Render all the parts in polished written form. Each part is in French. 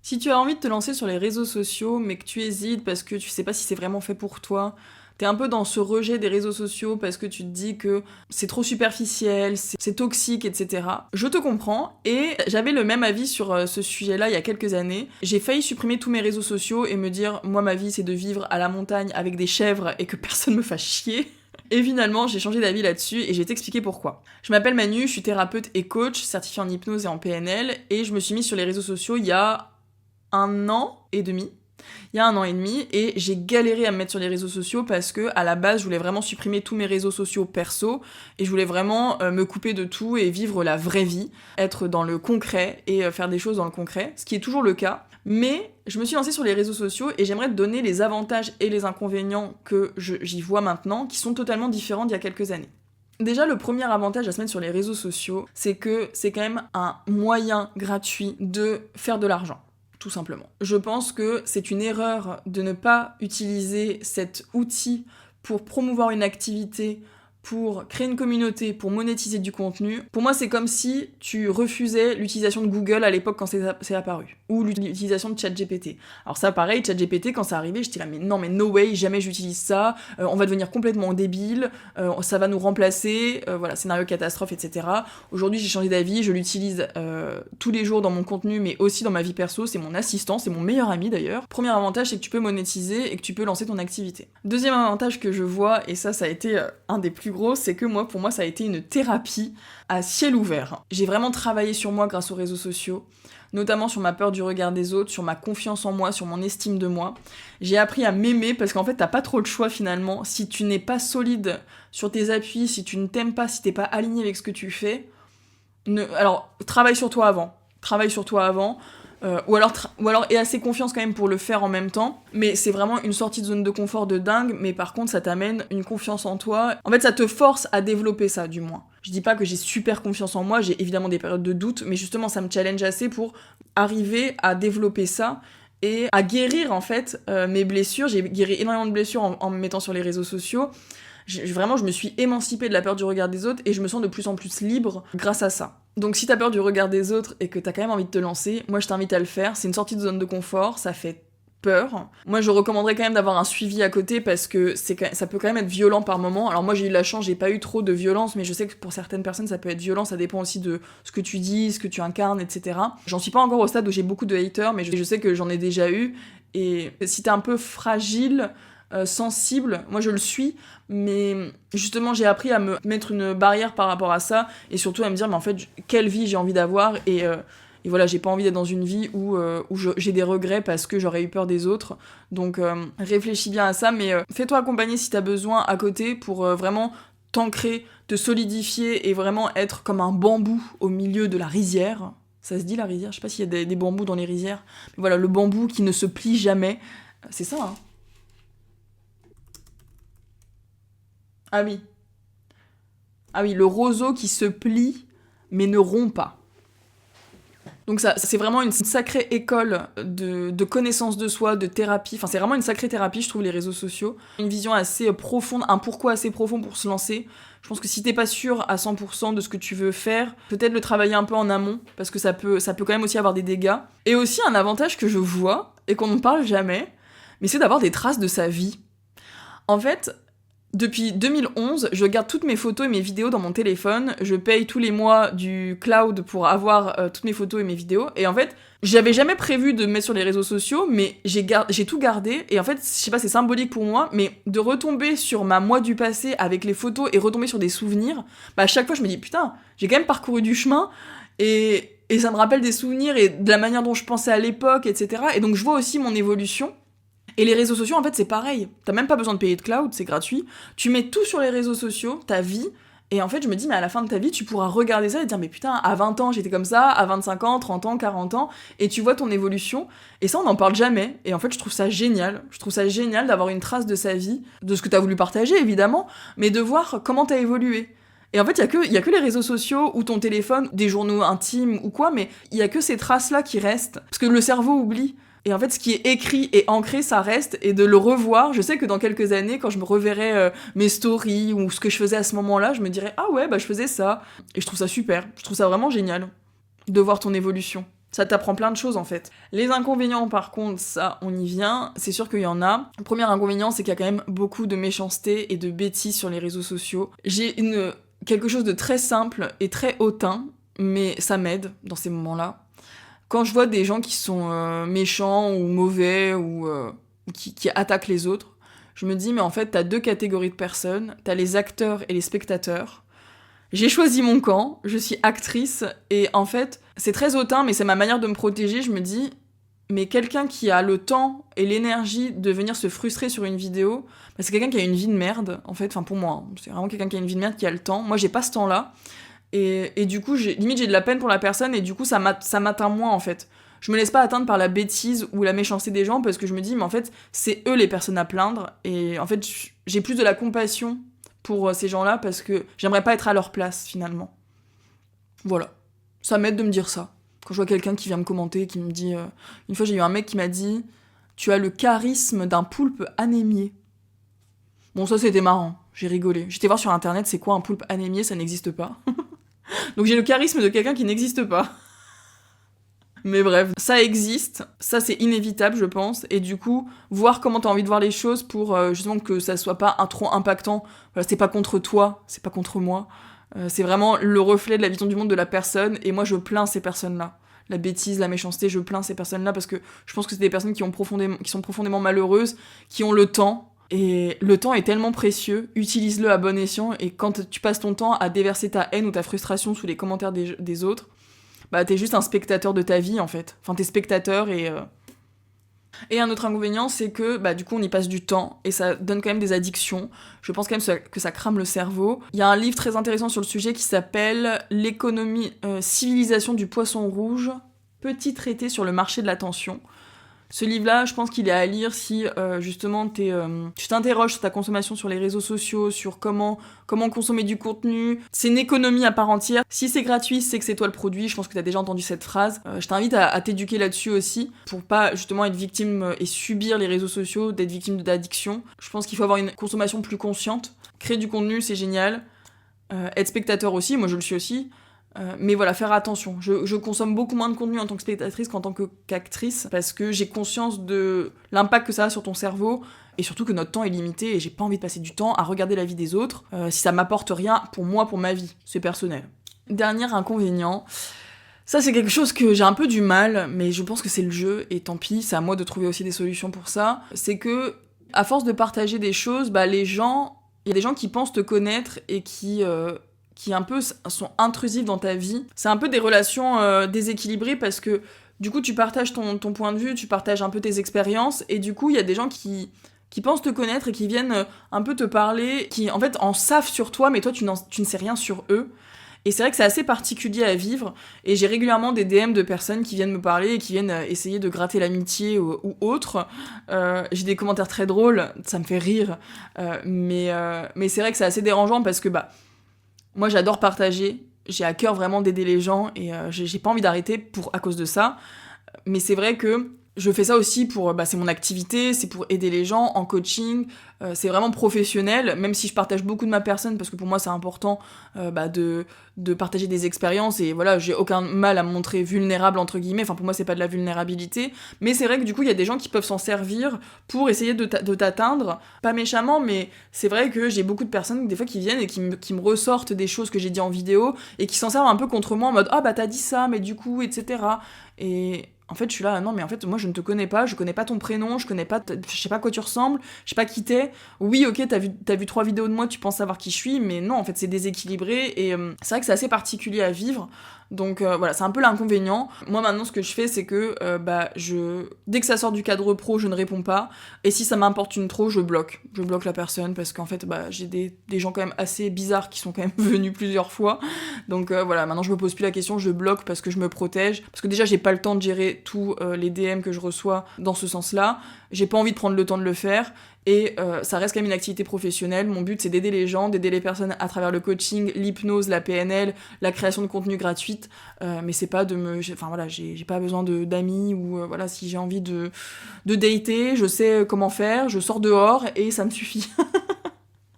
Si tu as envie de te lancer sur les réseaux sociaux, mais que tu hésites parce que tu sais pas si c'est vraiment fait pour toi, t'es un peu dans ce rejet des réseaux sociaux parce que tu te dis que c'est trop superficiel, c'est toxique, etc. Je te comprends, et j'avais le même avis sur ce sujet-là il y a quelques années. J'ai failli supprimer tous mes réseaux sociaux et me dire, moi ma vie c'est de vivre à la montagne avec des chèvres et que personne me fasse chier. Et finalement, j'ai changé d'avis là-dessus et je vais t'expliquer pourquoi. Je m'appelle Manu, je suis thérapeute et coach, certifiée en hypnose et en PNL, et je me suis mise sur les réseaux sociaux il y a un an et demi. Il y a un an et demi, et j'ai galéré à me mettre sur les réseaux sociaux parce que à la base je voulais vraiment supprimer tous mes réseaux sociaux perso et je voulais vraiment me couper de tout et vivre la vraie vie, être dans le concret et faire des choses dans le concret, ce qui est toujours le cas. Mais je me suis lancée sur les réseaux sociaux et j'aimerais te donner les avantages et les inconvénients que j'y vois maintenant, qui sont totalement différents d'il y a quelques années. Déjà, le premier avantage à se mettre sur les réseaux sociaux, c'est que c'est quand même un moyen gratuit de faire de l'argent. Tout simplement. Je pense que c'est une erreur de ne pas utiliser cet outil pour promouvoir une activité, pour créer une communauté, pour monétiser du contenu. Pour moi, c'est comme si tu refusais l'utilisation de Google à l'époque quand c'est apparu, ou l'utilisation de ChatGPT. Alors ça, pareil, ChatGPT, quand c'est arrivé, j'étais là, mais non, mais no way, jamais j'utilise ça, on va devenir complètement débile, ça va nous remplacer, voilà, scénario catastrophe, etc. Aujourd'hui, j'ai changé d'avis, je l'utilise tous les jours dans mon contenu, mais aussi dans ma vie perso, c'est mon assistant, c'est mon meilleur ami d'ailleurs. Premier avantage, c'est que tu peux monétiser et que tu peux lancer ton activité. Deuxième avantage que je vois, et ça a été un des plus gros, c'est que pour moi, ça a été une thérapie à ciel ouvert. J'ai vraiment travaillé sur moi grâce aux réseaux sociaux, notamment sur ma peur du regard des autres, sur ma confiance en moi, sur mon estime de moi. J'ai appris à m'aimer parce qu'en fait, t'as pas trop le choix finalement. Si tu n'es pas solide sur tes appuis, si tu ne t'aimes pas, si t'es pas aligné avec ce que tu fais, alors travaille sur toi avant. Ou alors aie assez confiance quand même pour le faire en même temps, mais c'est vraiment une sortie de zone de confort de dingue, mais par contre ça t'amène une confiance en toi, en fait ça te force à développer ça du moins. Je dis pas que j'ai super confiance en moi, j'ai évidemment des périodes de doute, mais justement ça me challenge assez pour arriver à développer ça et à guérir en fait mes blessures. J'ai guéri énormément de blessures en me mettant sur les réseaux sociaux. Vraiment, je me suis émancipée de la peur du regard des autres et je me sens de plus en plus libre grâce à ça. Donc si t'as peur du regard des autres et que t'as quand même envie de te lancer, moi je t'invite à le faire. C'est une sortie de zone de confort, ça fait peur. Moi je recommanderais quand même d'avoir un suivi à côté parce que ça peut quand même être violent par moment. Alors moi j'ai eu la chance, j'ai pas eu trop de violence, mais je sais que pour certaines personnes ça peut être violent, ça dépend aussi de ce que tu dis, ce que tu incarnes, etc. J'en suis pas encore au stade où j'ai beaucoup de haters, mais je sais que j'en ai déjà eu. Et si t'es un peu fragile, sensible, moi je le suis, mais justement j'ai appris à me mettre une barrière par rapport à ça, et surtout à me dire mais en fait quelle vie j'ai envie d'avoir, et voilà, j'ai pas envie d'être dans une vie où j'ai des regrets parce que j'aurais eu peur des autres. Donc réfléchis bien à ça, mais fais-toi accompagner si t'as besoin à côté pour vraiment t'ancrer, te solidifier et vraiment être comme un bambou au milieu de la rizière. Ça se dit la rizière? Je sais pas s'il y a des bambous dans les rizières, mais voilà, le bambou qui ne se plie jamais, c'est ça, hein. Ah oui. Ah oui, le roseau qui se plie, mais ne rompt pas. Donc ça, c'est vraiment une sacrée école de connaissance de soi, de thérapie. Enfin, c'est vraiment une sacrée thérapie, je trouve, les réseaux sociaux. Une vision assez profonde, un pourquoi assez profond pour se lancer. Je pense que si t'es pas sûr à 100% de ce que tu veux faire, peut-être le travailler un peu en amont, parce que ça peut quand même aussi avoir des dégâts. Et aussi un avantage que je vois, et qu'on ne parle jamais, mais c'est d'avoir des traces de sa vie. En fait, depuis 2011, je garde toutes mes photos et mes vidéos dans mon téléphone. Je paye tous les mois du cloud pour avoir toutes mes photos et mes vidéos. Et en fait, j'avais jamais prévu de me mettre sur les réseaux sociaux, mais j'ai tout gardé. Et en fait, je sais pas, c'est symbolique pour moi, mais de retomber sur ma moi du passé avec les photos et retomber sur des souvenirs, bah à chaque fois je me dis putain, j'ai quand même parcouru du chemin, et ça me rappelle des souvenirs et de la manière dont je pensais à l'époque, etc. Et donc je vois aussi mon évolution. Et les réseaux sociaux, en fait, c'est pareil. T'as même pas besoin de payer de cloud, c'est gratuit. Tu mets tout sur les réseaux sociaux, ta vie, et en fait, je me dis, mais à la fin de ta vie, tu pourras regarder ça et te dire, mais putain, à 20 ans, j'étais comme ça, à 25 ans, 30 ans, 40 ans, et tu vois ton évolution. Et ça, on n'en parle jamais. Et en fait, je trouve ça génial. Je trouve ça génial d'avoir une trace de sa vie, de ce que t'as voulu partager, évidemment, mais de voir comment t'as évolué. Et en fait, il y a que les réseaux sociaux ou ton téléphone, des journaux intimes ou quoi, mais il y a que ces traces-là qui restent. Parce que le cerveau oublie. Et en fait, ce qui est écrit et ancré, ça reste, et de le revoir, je sais que dans quelques années, quand je me reverrai mes stories ou ce que je faisais à ce moment-là, je me dirais « Ah ouais, bah je faisais ça ». Et je trouve ça super, je trouve ça vraiment génial de voir ton évolution. Ça t'apprend plein de choses en fait. Les inconvénients par contre, ça on y vient, c'est sûr qu'il y en a. Le premier inconvénient c'est qu'il y a quand même beaucoup de méchanceté et de bêtises sur les réseaux sociaux. J'ai quelque chose de très simple et très hautain, mais ça m'aide dans ces moments-là. Quand je vois des gens qui sont méchants ou mauvais ou qui attaquent les autres, je me dis mais en fait t'as deux catégories de personnes, t'as les acteurs et les spectateurs. J'ai choisi mon camp, je suis actrice, et en fait, c'est très hautain, mais c'est ma manière de me protéger, je me dis, mais quelqu'un qui a le temps et l'énergie de venir se frustrer sur une vidéo, bah c'est quelqu'un qui a une vie de merde, en fait, enfin pour moi, hein. C'est vraiment quelqu'un qui a une vie de merde, qui a le temps. Moi, j'ai pas ce temps-là, et du coup, limite, j'ai de la peine pour la personne, et du coup, ça m'atteint moins, en fait. Je me laisse pas atteindre par la bêtise ou la méchanceté des gens, parce que je me dis, mais en fait, c'est eux les personnes à plaindre, et en fait, j'ai plus de la compassion pour ces gens-là parce que j'aimerais pas être à leur place finalement. Voilà. Ça m'aide de me dire ça. Quand je vois quelqu'un qui vient me commenter, qui me dit... Une fois j'ai eu un mec qui m'a dit « Tu as le charisme d'un poulpe anémié ». Bon ça c'était marrant, j'ai rigolé. J'étais voir sur internet c'est quoi un poulpe anémié, ça n'existe pas. Donc j'ai le charisme de quelqu'un qui n'existe pas. Mais bref, ça existe, ça c'est inévitable je pense, et du coup, voir comment t'as envie de voir les choses pour justement que ça soit pas trop impactant. Voilà, c'est pas contre toi, c'est pas contre moi, c'est vraiment le reflet de la vision du monde de la personne, et moi je plains ces personnes-là. La bêtise, la méchanceté, je plains ces personnes-là parce que je pense que c'est des personnes qui sont profondément malheureuses, qui ont le temps, et le temps est tellement précieux, utilise-le à bon escient, et quand tu passes ton temps à déverser ta haine ou ta frustration sous les commentaires des autres, bah t'es juste un spectateur de ta vie en fait. Enfin t'es spectateur et... Et un autre inconvénient c'est que bah du coup on y passe du temps et ça donne quand même des addictions. Je pense quand même que ça crame le cerveau. Il y a un livre très intéressant sur le sujet qui s'appelle L'économie civilisation du poisson rouge, petit traité sur le marché de l'attention. Ce livre-là, je pense qu'il est à lire si justement tu t'interroges sur ta consommation sur les réseaux sociaux, sur comment consommer du contenu. C'est une économie à part entière. Si c'est gratuit, c'est que c'est toi le produit. Je pense que t'as déjà entendu cette phrase. Je t'invite à t'éduquer là-dessus aussi, pour pas justement être victime et subir les réseaux sociaux, d'être victime d'addiction. Je pense qu'il faut avoir une consommation plus consciente. Créer du contenu, c'est génial. Être spectateur aussi, moi je le suis aussi. Mais voilà, faire attention. Je consomme beaucoup moins de contenu en tant que spectatrice qu'en tant qu'actrice, parce que j'ai conscience de l'impact que ça a sur ton cerveau, et surtout que notre temps est limité, et j'ai pas envie de passer du temps à regarder la vie des autres, si ça m'apporte rien pour moi, pour ma vie. C'est personnel. Dernier inconvénient, ça c'est quelque chose que j'ai un peu du mal, mais je pense que c'est le jeu, et tant pis, c'est à moi de trouver aussi des solutions pour ça. C'est que, à force de partager des choses, bah il y a des gens qui pensent te connaître et qui un peu sont intrusifs dans ta vie. C'est un peu des relations déséquilibrées parce que du coup tu partages ton point de vue, tu partages un peu tes expériences, et du coup il y a des gens qui pensent te connaître et qui viennent un peu te parler, qui en fait en savent sur toi mais toi tu ne sais rien sur eux. Et c'est vrai que c'est assez particulier à vivre, et j'ai régulièrement des DM de personnes qui viennent me parler et qui viennent essayer de gratter l'amitié ou autre. J'ai des commentaires très drôles, ça me fait rire, mais c'est vrai que c'est assez dérangeant parce que bah moi j'adore partager, j'ai à cœur vraiment d'aider les gens, et j'ai pas envie d'arrêter à cause de ça. Mais c'est vrai que je fais ça aussi pour... c'est mon activité, c'est pour aider les gens en coaching, c'est vraiment professionnel, même si je partage beaucoup de ma personne, parce que pour moi c'est important de partager des expériences, et voilà, j'ai aucun mal à me montrer vulnérable, entre guillemets, enfin pour moi c'est pas de la vulnérabilité, mais c'est vrai que du coup il y a des gens qui peuvent s'en servir pour essayer de t'atteindre, pas méchamment, mais c'est vrai que j'ai beaucoup de personnes des fois qui viennent et qui me ressortent des choses que j'ai dit en vidéo, et qui s'en servent un peu contre moi en mode « Ah bah t'as dit ça, mais du coup, etc. » Et... en fait, je suis là, non, mais en fait, moi, je ne te connais pas, je connais pas ton prénom, je sais pas à quoi tu ressembles, je sais pas qui t'es. Oui, ok, t'as vu 3 vidéos de moi, tu penses savoir qui je suis, mais non, en fait, c'est déséquilibré, et c'est vrai que c'est assez particulier à vivre. Donc voilà, c'est un peu l'inconvénient. Moi maintenant ce que je fais c'est que dès que ça sort du cadre pro je ne réponds pas, et si ça m'importune trop je bloque la personne, parce qu'en fait j'ai des gens quand même assez bizarres qui sont quand même venus plusieurs fois, donc voilà, maintenant je me pose plus la question, je bloque parce que je me protège, parce que déjà j'ai pas le temps de gérer tous les DM que je reçois dans ce sens là, j'ai pas envie de prendre le temps de le faire, et ça reste quand même une activité professionnelle. Mon but c'est d'aider les gens, d'aider les personnes à travers le coaching, l'hypnose, la PNL, la création de contenu gratuite, mais c'est pas j'ai pas besoin d'amis, ou voilà, si j'ai envie de dater, je sais comment faire, je sors dehors et ça me suffit.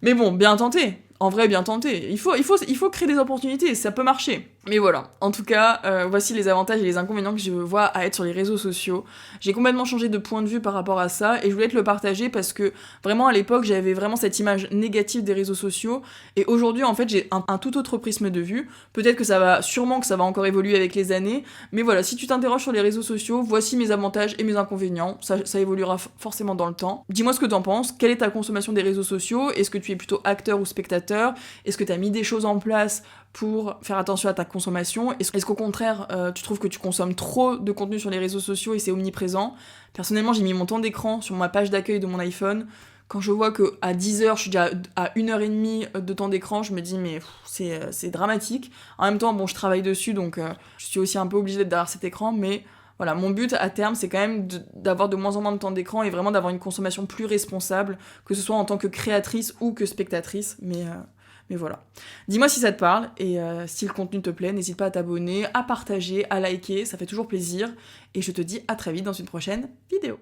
Mais bon, bien tenté, en vrai bien tenté, il faut créer des opportunités, ça peut marcher. Mais voilà, en tout cas, voici les avantages et les inconvénients que je vois à être sur les réseaux sociaux. J'ai complètement changé de point de vue par rapport à ça, et je voulais te le partager parce que vraiment à l'époque j'avais vraiment cette image négative des réseaux sociaux, et aujourd'hui en fait j'ai un tout autre prisme de vue. Peut-être que sûrement que ça va encore évoluer avec les années, mais voilà, si tu t'interroges sur les réseaux sociaux, voici mes avantages et mes inconvénients, ça évoluera forcément dans le temps. Dis-moi ce que t'en penses, quelle est ta consommation des réseaux sociaux, est-ce que tu es plutôt acteur ou spectateur, est-ce que t'as mis des choses en place pour faire attention à ta consommation? Est-ce qu'au contraire, tu trouves que tu consommes trop de contenu sur les réseaux sociaux et c'est omniprésent? Personnellement, j'ai mis mon temps d'écran sur ma page d'accueil de mon iPhone. Quand je vois qu'à 10h, je suis déjà à 1h30 de temps d'écran, je me dis, mais c'est dramatique. En même temps, bon, je travaille dessus, donc je suis aussi un peu obligée d'être derrière cet écran, mais voilà, mon but à terme, c'est quand même d'avoir de moins en moins de temps d'écran et vraiment d'avoir une consommation plus responsable, que ce soit en tant que créatrice ou que spectatrice, mais voilà. Dis-moi si ça te parle, et si le contenu te plaît, n'hésite pas à t'abonner, à partager, à liker, ça fait toujours plaisir, et je te dis à très vite dans une prochaine vidéo.